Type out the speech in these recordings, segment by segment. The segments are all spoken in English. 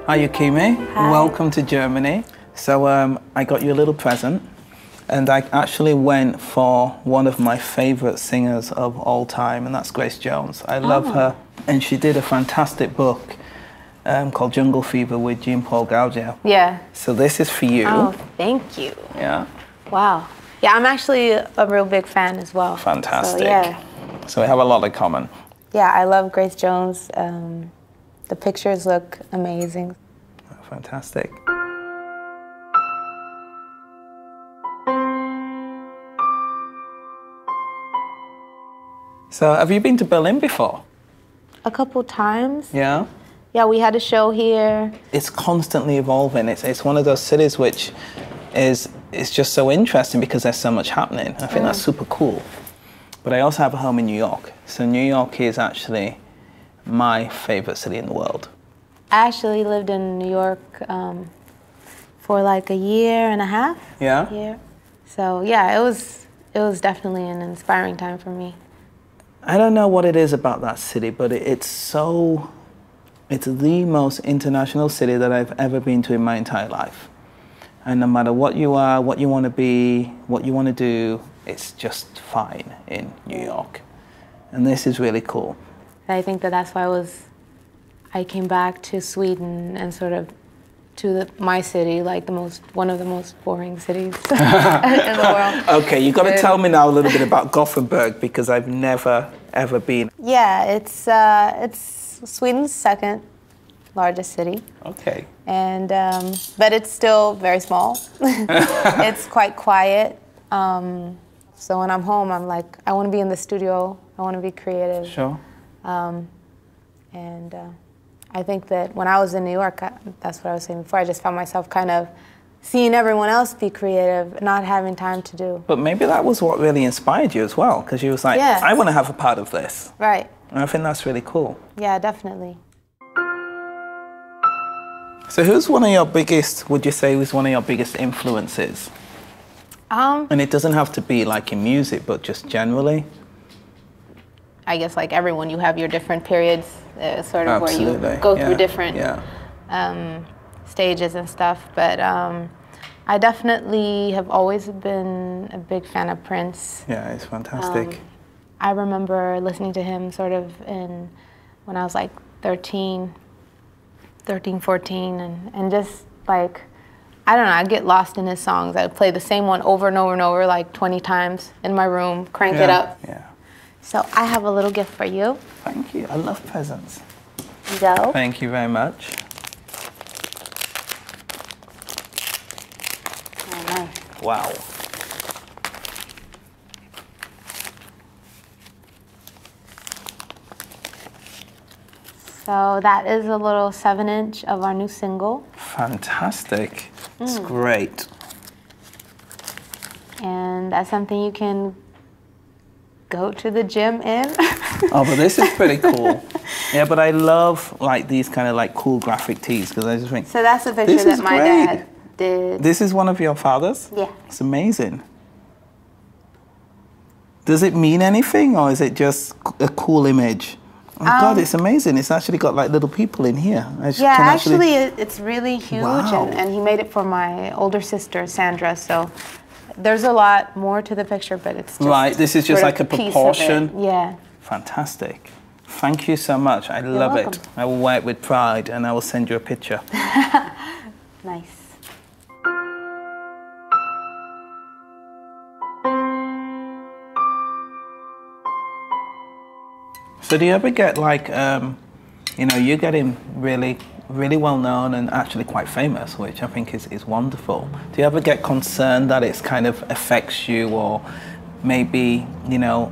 Hi Yukimi, Hi. Welcome to Germany. So I got you a little present, and I actually went for one of my favorite singers of all time, and that's Grace Jones. I love her, and she did a fantastic book called Jungle Fever with Jean-Paul Gaultier. Yeah. So this is for you. Oh, thank you. Yeah. Wow. Yeah, I'm actually a real big fan as well. Fantastic. So, yeah. So we have a lot in common. Yeah, I love Grace Jones. The pictures look amazing. Fantastic. So have you been to Berlin before? A couple times. Yeah? Yeah, we had a show here. It's constantly evolving. It's one of those cities which is just so interesting because there's so much happening. I think that's super cool. But I also have a home in New York. So New York is actually my favorite city in the world. I actually lived in New York for like a year and a half. Yeah? So yeah, it was definitely an inspiring time for me. I don't know what it is about that city, but it's the most international city that I've ever been to in my entire life. And no matter what you are, what you want to be, what you want to do, it's just fine in New York. And this is really cool. I think that's why I came back to Sweden and sort of to my city, like one of the most boring cities in the world. Okay, you got to tell me now a little bit about Gothenburg because I've never ever been. Yeah, it's Sweden's second largest city. Okay. And but it's still very small. It's quite quiet. So when I'm home, I'm like, I want to be in the studio. I want to be creative. Sure. I think that when I was in New York, that's what I was saying before, I just found myself kind of seeing everyone else be creative, not having time to do. But maybe that was what really inspired you as well, because you was like, yes. I want to have a part of this. Right. And I think that's really cool. Yeah, definitely. So who's one of your biggest, would you say was one of your biggest influences? And it doesn't have to be like in music, but just generally. I guess like everyone, you have your different periods, sort of Absolutely. where you go through different yeah. stages and stuff. But I definitely have always been a big fan of Prince. Yeah, it's fantastic. I remember listening to him sort of when I was like 13, 14, and just like, I don't know, I'd get lost in his songs. I'd play the same one over and over and over like 20 times in my room, crank it up. Yeah. So I have a little gift for you. Thank you. I love presents. Here you go. Thank you very much. Oh, nice. Wow. So that is a little 7-inch of our new single. Fantastic. It's great. And that's something you can go to the gym in. Oh, but this is pretty cool. Yeah, but I love like these kind of like cool graphic tees because I just think. So that's a picture that my dad did. This is one of your father's? Yeah. It's amazing. Does it mean anything or is it just a cool image? Oh God, it's amazing. It's actually got like little people in here. Yeah, actually it's really huge. Wow. And he made it for my older sister, Sandra. So there's a lot more to the picture, but it's just right, this is just like a proportion. Yeah. Fantastic. Thank you so much. I love it. I will wear it with pride and I will send you a picture. Nice. So do you ever get like, you know, you're getting really well known and actually quite famous, which I think is wonderful. Do you ever get concerned that it's kind of affects you or maybe, you know,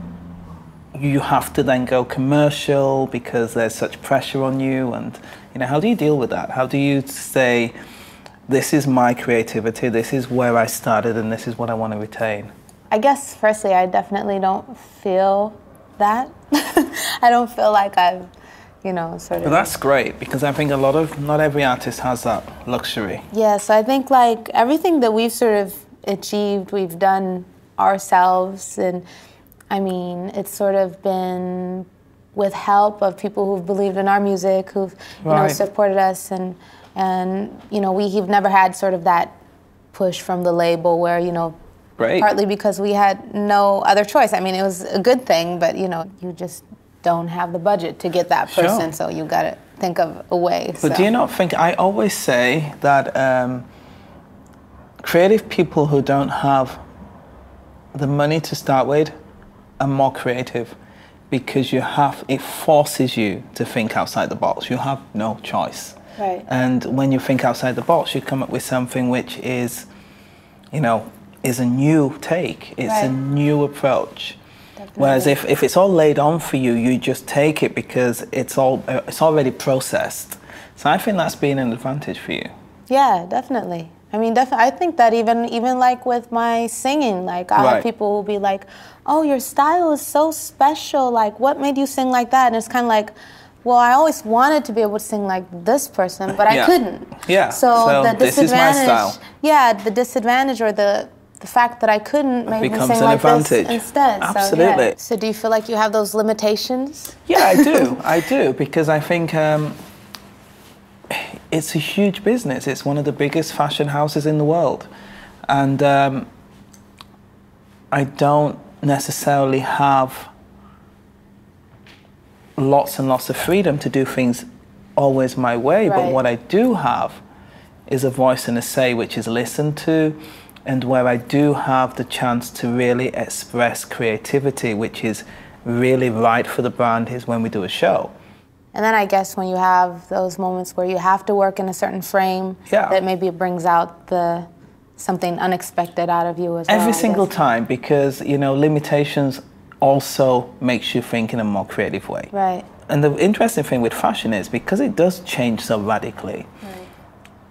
you have to then go commercial because there's such pressure on you and, you know, how do you deal with that? How do you say, this is my creativity, this is where I started and this is what I want to retain? I guess firstly, I definitely don't feel that. I don't feel like I've, you know, sort of... But that's great because I think not every artist has that luxury. Yeah, so I think like everything that we've sort of achieved, we've done ourselves, and I mean, it's sort of been with help of people who've believed in our music, who've you know, supported us, and And, you know, we've never had sort of that push from the label where, you know, Great. partly because we had no other choice. I mean, it was a good thing, but, you know, you just don't have the budget to get that person, so you got to think of a way. But do you not think, I always say that creative people who don't have the money to start with are more creative, because it forces you to think outside the box. You have no choice. Right. And when you think outside the box, you come up with something which is, you know, is a new take. It's a new approach. Definitely. Whereas if it's all laid on for you, you just take it because it's already processed. So I think that's been an advantage for you. Yeah, definitely. I mean, I think that even like with my singing, like I have people who will be like, "Oh, your style is so special. Like, what made you sing like that?" And it's kind of like, well, I always wanted to be able to sing like this person, but I couldn't. Yeah. So the disadvantage, this is my style. Yeah, the disadvantage or the fact that I couldn't made me sing like this instead. Absolutely. So do you feel like you have those limitations? Yeah, I do. I do, because I think it's a huge business. It's one of the biggest fashion houses in the world. And I don't necessarily have lots and lots of freedom to do things always my way. But what I do have is a voice and a say which is listened to, and where I do have the chance to really express creativity, which is really right for the brand, is when we do a show. And then I guess when you have those moments where you have to work in a certain frame, that maybe it brings out something unexpected out of you as well. Every single time, because, you know, limitations also makes you think in a more creative way. Right. And the interesting thing with fashion is, because it does change so radically,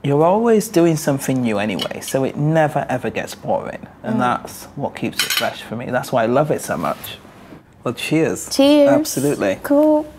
you're always doing something new anyway, so it never ever gets boring. And that's what keeps it fresh for me. That's why I love it so much. Well, cheers. Cheers. Absolutely. Cool.